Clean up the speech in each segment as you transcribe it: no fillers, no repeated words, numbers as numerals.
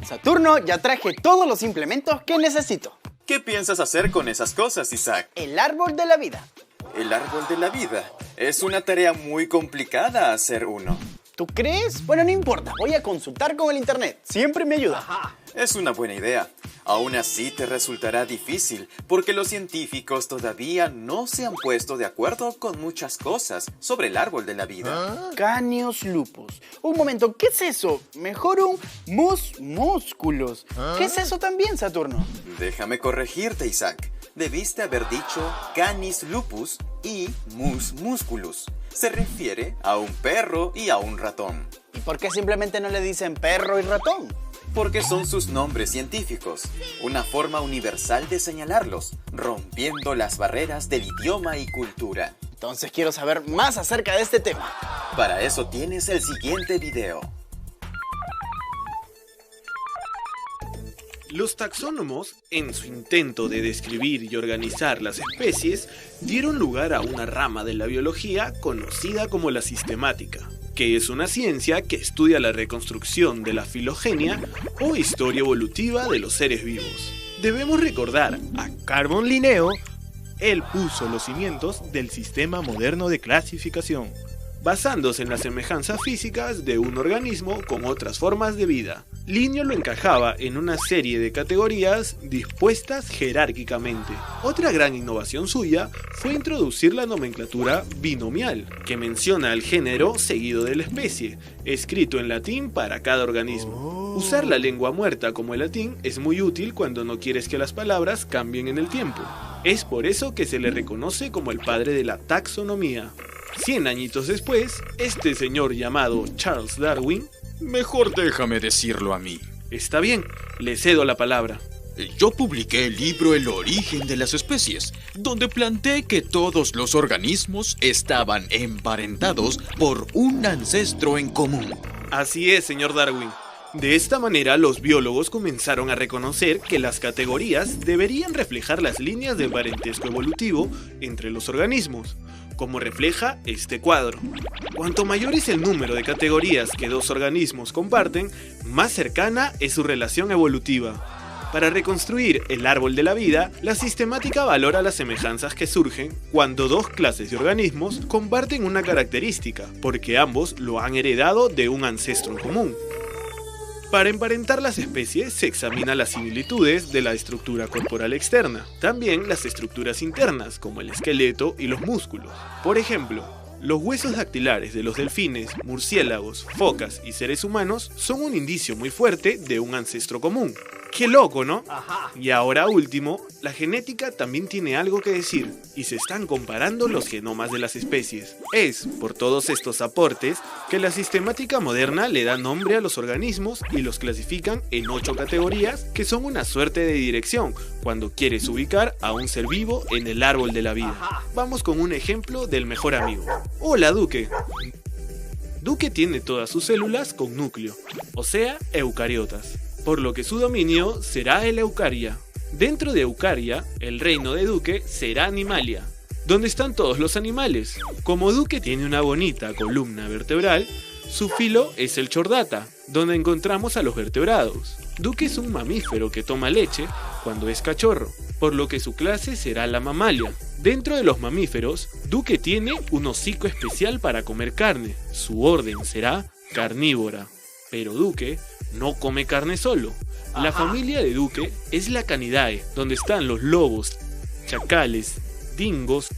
Saturno, ya traje todos los implementos que necesito. ¿Qué piensas hacer con esas cosas, Isaac? El árbol de la vida. El árbol de la vida. Es una tarea muy complicada hacer uno. ¿Tú crees? Bueno, no importa, voy a consultar con el internet. Siempre me ayuda. Es una buena idea. Aún así te resultará difícil, porque los científicos todavía no se han puesto de acuerdo con muchas cosas sobre el árbol de la vida. Canis lupus. Un momento, ¿qué es eso? Mejor un músculos. ¿Qué es eso también, Saturno? Déjame corregirte, Isaac. Debiste haber dicho Canis lupus y mus musculus. Se refiere a un perro y a un ratón. ¿Y por qué simplemente no le dicen perro y ratón? Porque son sus nombres científicos, una forma universal de señalarlos, rompiendo las barreras del idioma y cultura. Entonces quiero saber más acerca de este tema. Para eso tienes el siguiente video. Los taxónomos, en su intento de describir y organizar las especies, dieron lugar a una rama de la biología conocida como la sistemática, que es una ciencia que estudia la reconstrucción de la filogenia o historia evolutiva de los seres vivos. Debemos recordar a Carbon Linneo. Él puso los cimientos del sistema moderno de clasificación, basándose en las semejanzas físicas de un organismo con otras formas de vida. Linneo lo encajaba en una serie de categorías dispuestas jerárquicamente. Otra gran innovación suya fue introducir la nomenclatura binomial, que menciona al género seguido de la especie, escrito en latín para cada organismo. Usar la lengua muerta como el latín es muy útil cuando no quieres que las palabras cambien en el tiempo. Es por eso que se le reconoce como el padre de la taxonomía. 100 añitos después, este señor llamado Charles Darwin... Mejor déjame decirlo a mí. Está bien, le cedo la palabra. Yo publiqué el libro El origen de las especies, donde planteé que todos los organismos estaban emparentados por un ancestro en común. Así es, señor Darwin. De esta manera, los biólogos comenzaron a reconocer que las categorías deberían reflejar las líneas de parentesco evolutivo entre los organismos, como refleja este cuadro. Cuanto mayor es el número de categorías que dos organismos comparten, más cercana es su relación evolutiva. Para reconstruir el árbol de la vida, la sistemática valora las semejanzas que surgen cuando dos clases de organismos comparten una característica, porque ambos lo han heredado de un ancestro común. Para emparentar las especies se examina las similitudes de la estructura corporal externa, también las estructuras internas como el esqueleto y los músculos. Por ejemplo, los huesos dactilares de los delfines, murciélagos, focas y seres humanos son un indicio muy fuerte de un ancestro común. ¡Qué loco!, ¿no? Y ahora último, la genética también tiene algo que decir, y se están comparando los genomas de las especies. Es, por todos estos aportes, que la sistemática moderna le da nombre a los organismos y los clasifican en 8 categorías que son una suerte de dirección cuando quieres ubicar a un ser vivo en el árbol de la vida. Vamos con un ejemplo del mejor amigo. Hola, Duque. Duque tiene todas sus células con núcleo, o sea, eucariotas, por lo que su dominio será el Eukarya. Dentro de Eukarya, el reino de Duque será Animalia, donde están todos los animales. Como Duque tiene una bonita columna vertebral, su filo es el Chordata, donde encontramos a los vertebrados. Duque es un mamífero que toma leche cuando es cachorro, por lo que su clase será la Mamalia. Dentro de los mamíferos, Duque tiene un hocico especial para comer carne. Su orden será carnívora. Pero Duque no come carne solo. La familia de Duque es la Canidae, donde están los lobos, chacales, dingos,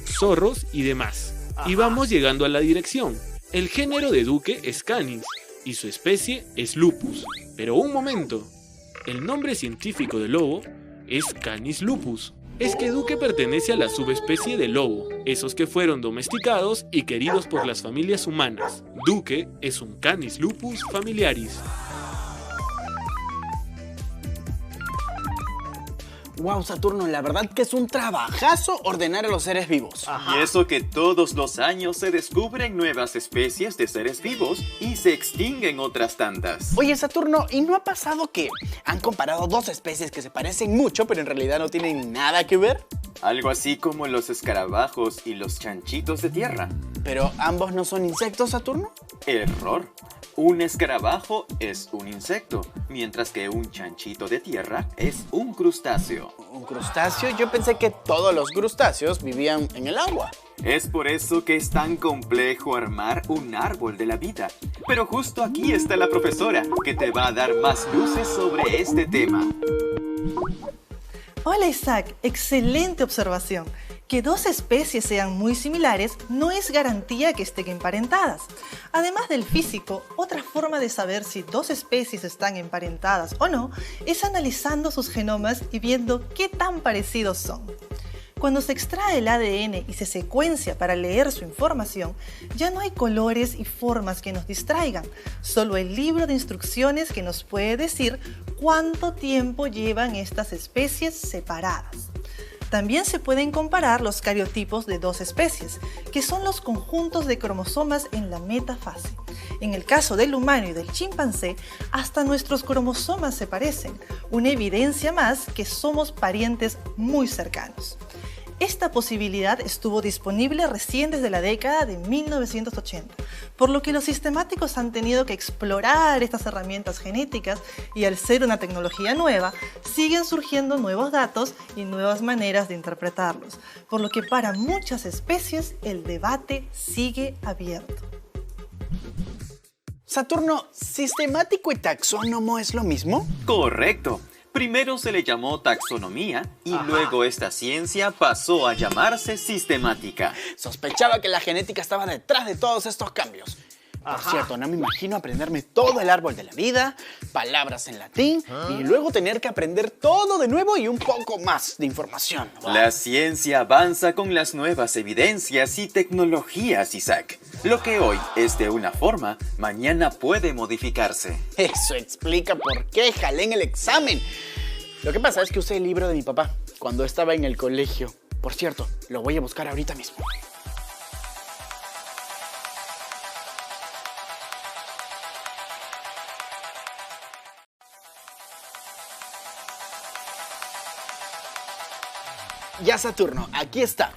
zorros y demás. Y vamos llegando a la dirección. El género de Duque es Canis y su especie es Lupus. Pero un momento, el nombre científico del lobo es Canis lupus. Es que Duque pertenece a la subespecie del lobo, esos que fueron domesticados y queridos por las familias humanas. Duque es un Canis lupus familiaris. Wow, Saturno, la verdad que es un trabajazo ordenar a los seres vivos. Y eso que todos los años se descubren nuevas especies de seres vivos y se extinguen otras tantas. Oye, Saturno, ¿y no ha pasado que han comparado dos especies que se parecen mucho, pero en realidad no tienen nada que ver? Algo así como los escarabajos y los chanchitos de tierra. ¿Pero ambos no son insectos, Saturno? Error. Un escarabajo es un insecto, mientras que un chanchito de tierra es un crustáceo. ¿Un crustáceo? Yo pensé que todos los crustáceos vivían en el agua. Es por eso que es tan complejo armar un árbol de la vida. Pero justo aquí está la profesora, que te va a dar más luces sobre este tema. Hola Isaac, excelente observación. Que dos especies sean muy similares no es garantía que estén emparentadas. Además del físico, otra forma de saber si dos especies están emparentadas o no es analizando sus genomas y viendo qué tan parecidos son. Cuando se extrae el ADN y se secuencia para leer su información, ya no hay colores y formas que nos distraigan, solo el libro de instrucciones que nos puede decir cuánto tiempo llevan estas especies separadas. También se pueden comparar los cariotipos de dos especies, que son los conjuntos de cromosomas en la metafase. En el caso del humano y del chimpancé, hasta nuestros cromosomas se parecen, una evidencia más que somos parientes muy cercanos. Esta posibilidad estuvo disponible recién desde la década de 1980, por lo que los sistemáticos han tenido que explorar estas herramientas genéticas y al ser una tecnología nueva, siguen surgiendo nuevos datos y nuevas maneras de interpretarlos, por lo que para muchas especies el debate sigue abierto. Saturno, ¿sistemático y taxónomo es lo mismo? Correcto. Primero se le llamó taxonomía y luego esta ciencia pasó a llamarse sistemática. Sospechaba que la genética estaba detrás de todos estos cambios. Por cierto, no me imagino aprenderme todo el árbol de la vida, palabras en latín y luego tener que aprender todo de nuevo y un poco más de información. La ciencia avanza con las nuevas evidencias y tecnologías, Isaac. Lo que hoy es de una forma, mañana puede modificarse. Eso explica por qué jalé en el examen. Lo que pasa es que usé el libro de mi papá cuando estaba en el colegio. Por cierto, lo voy a buscar ahorita mismo. Ya, Saturno, aquí está.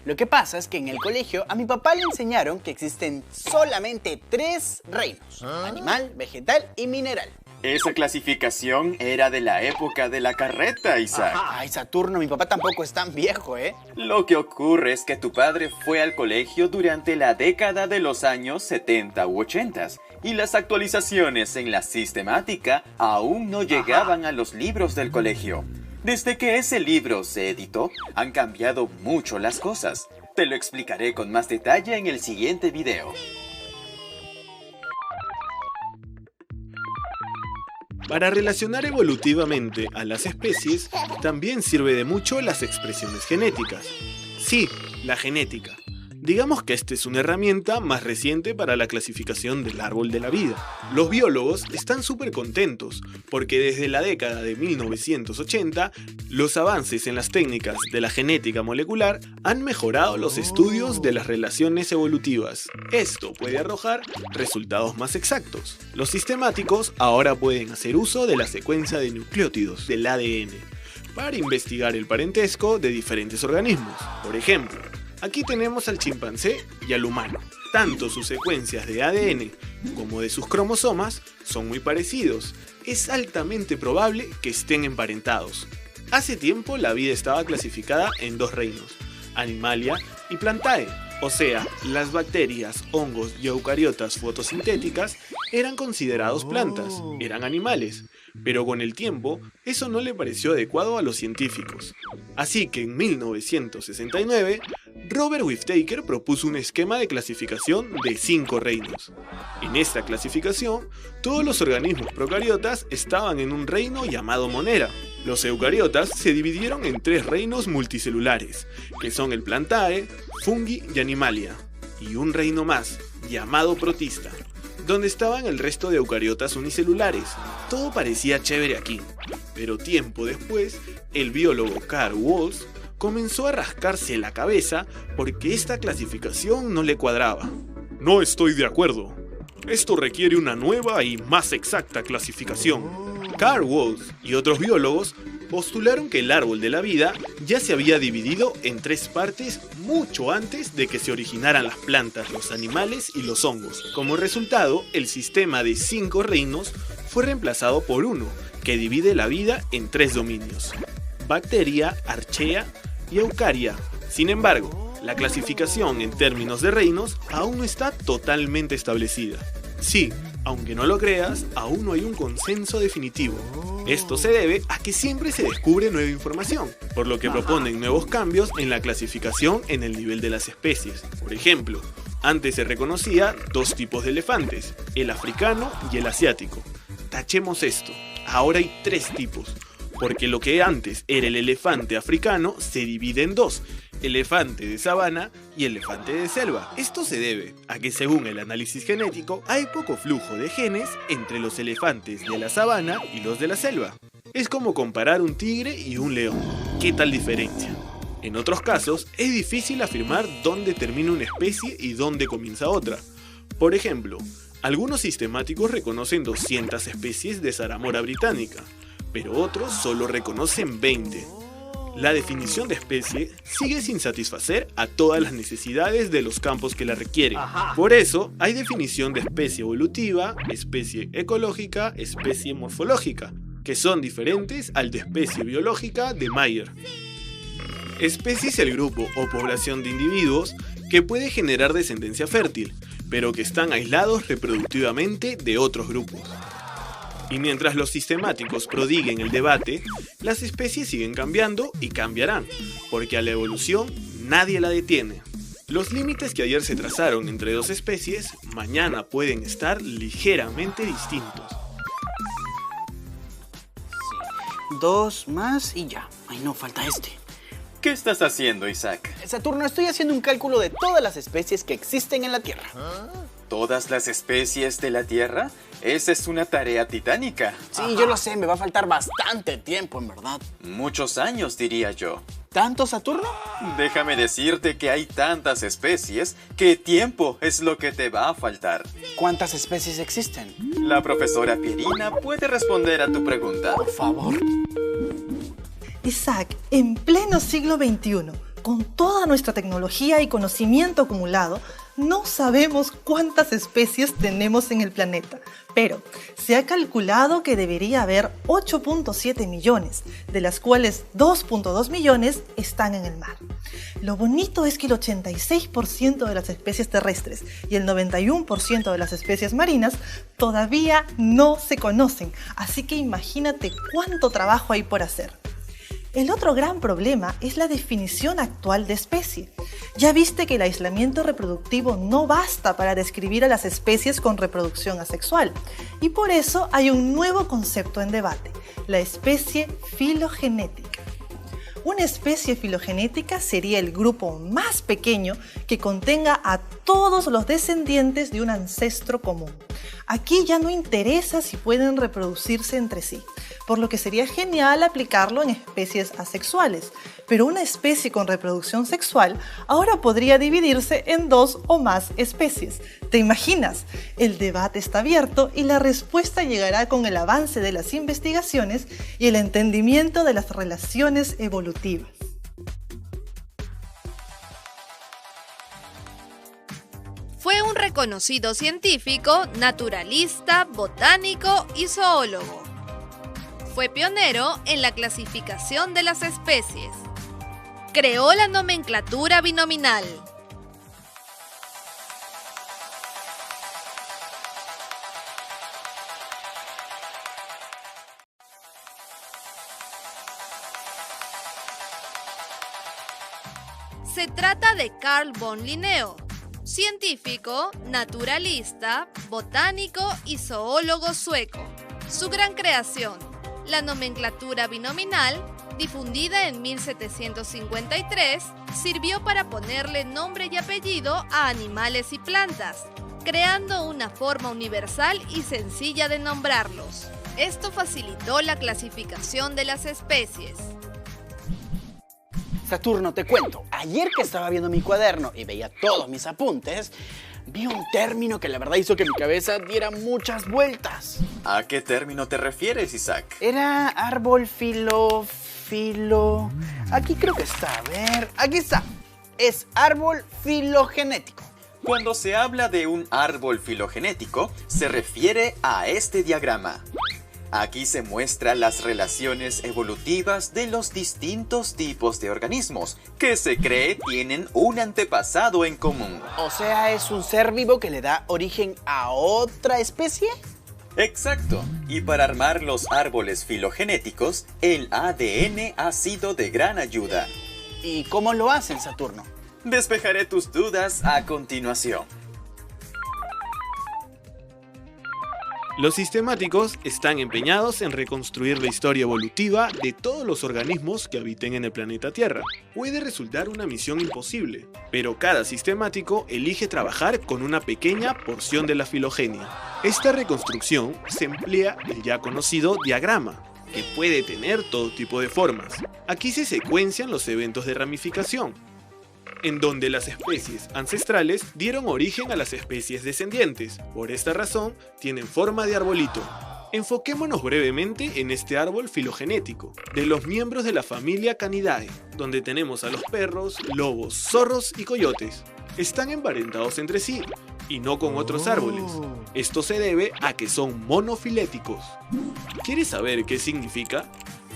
Lo que pasa es que en el colegio a mi papá le enseñaron que existen solamente 3 reinos: animal, vegetal y mineral. Esa clasificación era de la época de la carreta, Isaac. Ay, Saturno, mi papá tampoco es tan viejo, ¿eh? Lo que ocurre es que tu padre fue al colegio durante la década de los años 70 u 80 y las actualizaciones en la sistemática aún no llegaban a los libros del colegio. Desde que ese libro se editó, han cambiado mucho las cosas. Te lo explicaré con más detalle en el siguiente video. Para relacionar evolutivamente a las especies, también sirve de mucho las expresiones genéticas. Sí, la genética. Digamos que esta es una herramienta más reciente para la clasificación del árbol de la vida. Los biólogos están súper contentos porque desde la década de 1980 los avances en las técnicas de la genética molecular han mejorado los estudios de las relaciones evolutivas. Esto puede arrojar resultados más exactos. Los sistemáticos ahora pueden hacer uso de la secuencia de nucleótidos del ADN para investigar el parentesco de diferentes organismos. Por ejemplo, aquí tenemos al chimpancé y al humano. Tanto sus secuencias de ADN como de sus cromosomas son muy parecidos. Es altamente probable que estén emparentados. Hace tiempo la vida estaba clasificada en 2 reinos, Animalia y Plantae. O sea, las bacterias, hongos y eucariotas fotosintéticas eran considerados plantas, eran animales. Pero con el tiempo, eso no le pareció adecuado a los científicos. Así que en 1969, Robert Whittaker propuso un esquema de clasificación de 5 reinos. En esta clasificación, todos los organismos procariotas estaban en un reino llamado Monera. Los eucariotas se dividieron en 3 reinos multicelulares, que son el Plantae, Fungi y Animalia, y un reino más, llamado Protista, donde estaban el resto de eucariotas unicelulares. Todo parecía chévere aquí, Pero tiempo después, el biólogo Carl Woese comenzó a rascarse la cabeza porque esta clasificación no le cuadraba. No estoy de acuerdo. Esto requiere una nueva y más exacta clasificación. Carl Woese y otros biólogos postularon que el árbol de la vida ya se había dividido en 3 partes mucho antes de que se originaran las plantas, los animales y los hongos. Como resultado, el sistema de 5 reinos fue reemplazado por uno, que divide la vida en 3 dominios: bacteria, archaea y eucaria. Sin embargo, la clasificación en términos de reinos aún no está totalmente establecida. Sí, aunque no lo creas, aún no hay un consenso definitivo. Esto se debe a que siempre se descubre nueva información, por lo que proponen nuevos cambios en la clasificación en el nivel de las especies. Por ejemplo, antes se reconocía 2 tipos de elefantes, el africano y el asiático. Tachemos esto, ahora hay 3 tipos, porque lo que antes era el elefante africano se divide en 2, elefante de sabana y elefante de selva. Esto se debe a que, según el análisis genético, hay poco flujo de genes entre los elefantes de la sabana y los de la selva. Es como comparar un tigre y un león. ¿Qué tal diferencia? En otros casos, es difícil afirmar dónde termina una especie y dónde comienza otra. Por ejemplo, algunos sistemáticos reconocen 200 especies de zaramora británica, pero otros solo reconocen 20. La definición de especie sigue sin satisfacer a todas las necesidades de los campos que la requieren. Por eso, hay definición de especie evolutiva, especie ecológica, especie morfológica, que son diferentes al de especie biológica de Mayer. Especie es el grupo o población de individuos que puede generar descendencia fértil, pero que están aislados reproductivamente de otros grupos. Y mientras los sistemáticos prodiguen el debate, las especies siguen cambiando y cambiarán, porque a la evolución nadie la detiene. Los límites que ayer se trazaron entre 2 especies, mañana pueden estar ligeramente distintos. Sí. 2 más y ya. Ay, no, falta este. ¿Qué estás haciendo, Isaac? Saturno, estoy haciendo un cálculo de todas las especies que existen en la Tierra. ¿Todas las especies de la Tierra? Esa es una tarea titánica. Sí, yo lo sé, me va a faltar bastante tiempo, en verdad. Muchos años, diría yo. ¿Tanto, Saturno? Déjame decirte que hay tantas especies que tiempo es lo que te va a faltar. ¿Cuántas especies existen? La profesora Pierina puede responder a tu pregunta. Por favor. Isaac, en pleno siglo XXI, con toda nuestra tecnología y conocimiento acumulado, no sabemos cuántas especies tenemos en el planeta, pero se ha calculado que debería haber 8.7 millones, de las cuales 2.2 millones están en el mar. Lo bonito es que el 86% de las especies terrestres y el 91% de las especies marinas todavía no se conocen, así que imagínate cuánto trabajo hay por hacer. El otro gran problema es la definición actual de especie. Ya viste que el aislamiento reproductivo no basta para describir a las especies con reproducción asexual, y por eso hay un nuevo concepto en debate, la especie filogenética. Una especie filogenética sería el grupo más pequeño que contenga a todos los descendientes de un ancestro común. Aquí ya no interesa si pueden reproducirse entre sí, por lo que sería genial aplicarlo en especies asexuales. Pero una especie con reproducción sexual ahora podría dividirse en 2 o más especies. ¿Te imaginas? El debate está abierto y la respuesta llegará con el avance de las investigaciones y el entendimiento de las relaciones evolutivas. Fue un reconocido científico, naturalista, botánico y zoólogo. Fue pionero en la clasificación de las especies. Creó la nomenclatura binominal. Se trata de Carl von Linneo, científico, naturalista, botánico y zoólogo sueco. Su gran creación, la nomenclatura binominal, difundida en 1753, sirvió para ponerle nombre y apellido a animales y plantas, creando una forma universal y sencilla de nombrarlos. Esto facilitó la clasificación de las especies. Saturno, te cuento. Ayer que estaba viendo mi cuaderno y veía todos mis apuntes, vi un término que la verdad hizo que mi cabeza diera muchas vueltas. ¿A qué término te refieres, Isaac? Era árbol filo... Aquí creo que está, a ver... Aquí está. Es árbol filogenético. Cuando se habla de un árbol filogenético, se refiere a este diagrama. Aquí se muestran las relaciones evolutivas de los distintos tipos de organismos que se cree tienen un antepasado en común. O sea, ¿es un ser vivo que le da origen a otra especie? Exacto. Y para armar los árboles filogenéticos, el ADN ha sido de gran ayuda. ¿Y cómo lo hacen, Saturno? Despejaré tus dudas a continuación. Los sistemáticos están empeñados en reconstruir la historia evolutiva de todos los organismos que habiten en el planeta Tierra. Puede resultar una misión imposible, pero cada sistemático elige trabajar con una pequeña porción de la filogenia. Esta reconstrucción se emplea el ya conocido diagrama, que puede tener todo tipo de formas. Aquí se secuencian los eventos de ramificación, en donde las especies ancestrales dieron origen a las especies descendientes. Por esta razón, tienen forma de arbolito. Enfoquémonos brevemente en este árbol filogenético, de los miembros de la familia Canidae, donde tenemos a los perros, lobos, zorros y coyotes. Están emparentados entre sí, y no con otros árboles. Esto se debe a que son monofiléticos. ¿Quieres saber qué significa?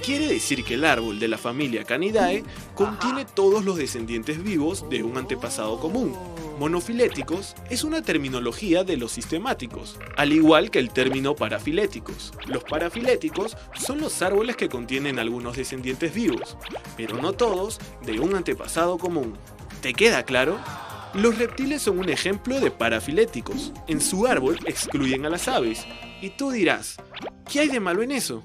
Quiere decir que el árbol de la familia Canidae contiene todos los descendientes vivos de un antepasado común. Monofiléticos es una terminología de los sistemáticos, al igual que el término parafiléticos. Los parafiléticos son los árboles que contienen algunos descendientes vivos, pero no todos de un antepasado común. ¿Te queda claro? Los reptiles son un ejemplo de parafiléticos. En su árbol excluyen a las aves. Y tú dirás, ¿qué hay de malo en eso?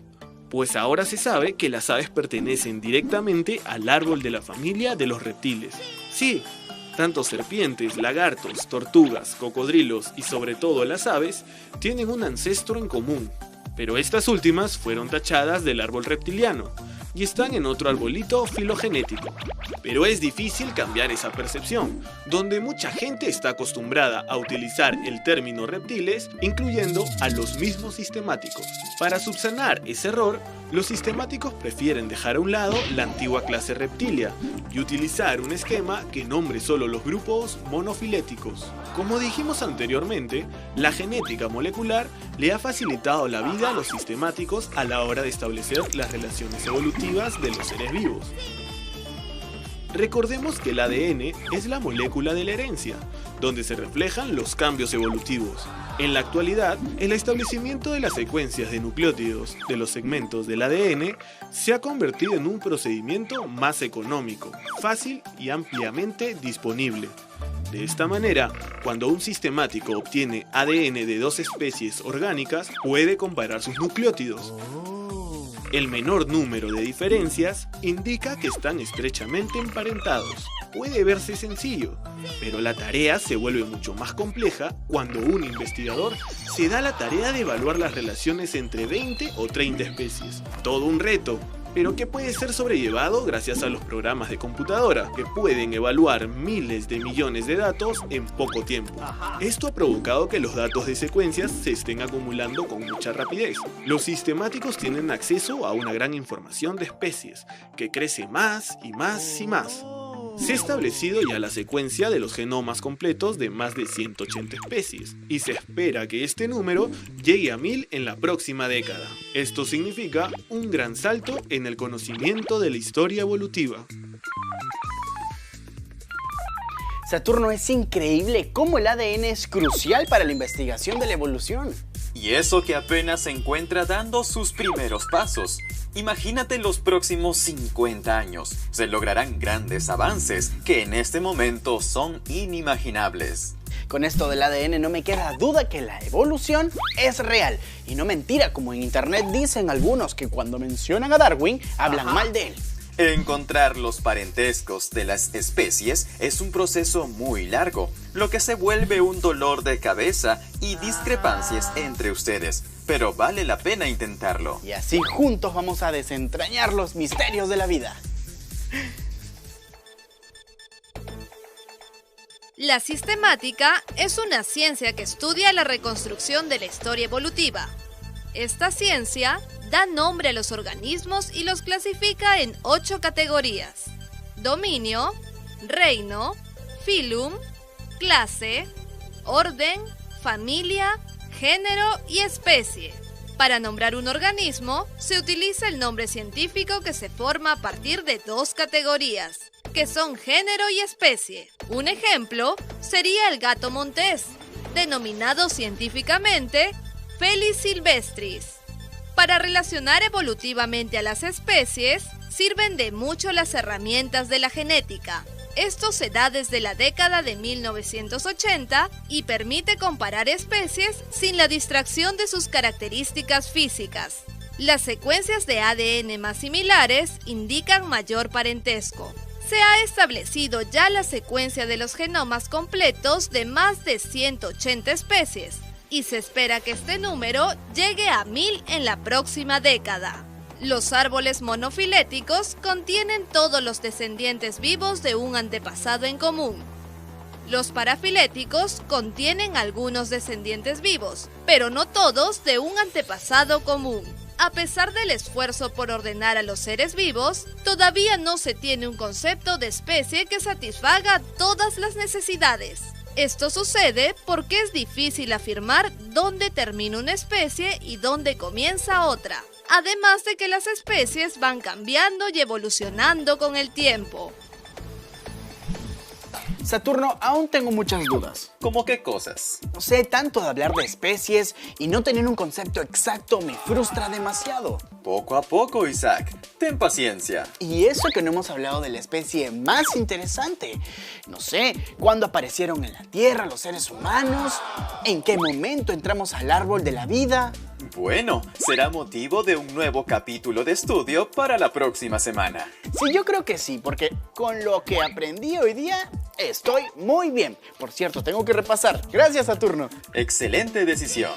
Pues ahora se sabe que las aves pertenecen directamente al árbol de la familia de los reptiles. Sí, tanto serpientes, lagartos, tortugas, cocodrilos y sobre todo las aves tienen un ancestro en común, pero estas últimas fueron tachadas del árbol reptiliano y están en otro arbolito filogenético. Pero es difícil cambiar esa percepción, donde mucha gente está acostumbrada a utilizar el término reptiles, incluyendo a los mismos sistemáticos. Para subsanar ese error, los sistemáticos prefieren dejar a un lado la antigua clase reptilia y utilizar un esquema que nombre solo los grupos monofiléticos. Como dijimos anteriormente, la genética molecular le ha facilitado la vida a los sistemáticos a la hora de establecer las relaciones evolutivas de los seres vivos. Recordemos que el ADN es la molécula de la herencia, donde se reflejan los cambios evolutivos. En la actualidad, el establecimiento de las secuencias de nucleótidos de los segmentos del ADN se ha convertido en un procedimiento más económico, fácil y ampliamente disponible. De esta manera, cuando un sistemático obtiene ADN de dos especies orgánicas, puede comparar sus nucleótidos. El menor número de diferencias indica que están estrechamente emparentados. Puede verse sencillo, pero la tarea se vuelve mucho más compleja cuando un investigador se da la tarea de evaluar las relaciones entre 20 o 30 especies. Todo un reto, pero que puede ser sobrellevado gracias a los programas de computadora, que pueden evaluar miles de millones de datos en poco tiempo. Esto ha provocado que los datos de secuencias se estén acumulando con mucha rapidez. Los sistemáticos tienen acceso a una gran información de especies, que crece más y más y más. Se ha establecido ya la secuencia de los genomas completos de más de 180 especies, y se espera que este número llegue a 1000 en la próxima década. Esto significa un gran salto en el conocimiento de la historia evolutiva. Saturno, es increíble cómo el ADN es crucial para la investigación de la evolución. Y eso que apenas se encuentra dando sus primeros pasos. Imagínate los próximos 50 años. Se lograrán grandes avances que en este momento son inimaginables. Con esto del ADN no me queda duda que la evolución es real. Y no mentira, como en internet dicen algunos que cuando mencionan a Darwin hablan mal de él. Encontrar los parentescos de las especies es un proceso muy largo, lo que se vuelve un dolor de cabeza y discrepancias entre ustedes. Pero vale la pena intentarlo. Y así juntos vamos a desentrañar los misterios de la vida. La sistemática es una ciencia que estudia la reconstrucción de la historia evolutiva. Esta ciencia da nombre a los organismos y los clasifica en 8 categorías: dominio, reino, filum, clase, orden, familia, género y especie. Para nombrar un organismo, se utiliza el nombre científico que se forma a partir de 2 categorías, que son género y especie. Un ejemplo sería el gato montés, denominado científicamente Felis silvestris. Para relacionar evolutivamente a las especies, sirven de mucho las herramientas de la genética. Esto se da desde la década de 1980 y permite comparar especies sin la distracción de sus características físicas. Las secuencias de ADN más similares indican mayor parentesco. Se ha establecido ya la secuencia de los genomas completos de más de 180 especies y se espera que este número llegue a 1000 en la próxima década. Los árboles monofiléticos contienen todos los descendientes vivos de un antepasado en común. Los parafiléticos contienen algunos descendientes vivos, pero no todos de un antepasado común. A pesar del esfuerzo por ordenar a los seres vivos, todavía no se tiene un concepto de especie que satisfaga todas las necesidades. Esto sucede porque es difícil afirmar dónde termina una especie y dónde comienza otra. Además de que las especies van cambiando y evolucionando con el tiempo. Saturno, aún tengo muchas dudas. ¿Cómo qué cosas? No sé, tanto de hablar de especies y no tener un concepto exacto me frustra demasiado. Poco a poco, Isaac. Ten paciencia. Y eso que no hemos hablado de la especie más interesante. No sé, ¿cuándo aparecieron en la Tierra los seres humanos? ¿En qué momento entramos al árbol de la vida? Bueno, será motivo de un nuevo capítulo de estudio para la próxima semana. Sí, yo creo que sí, porque con lo que aprendí hoy día, estoy muy bien. Por cierto, tengo que repasar. Gracias, Saturno. Excelente decisión.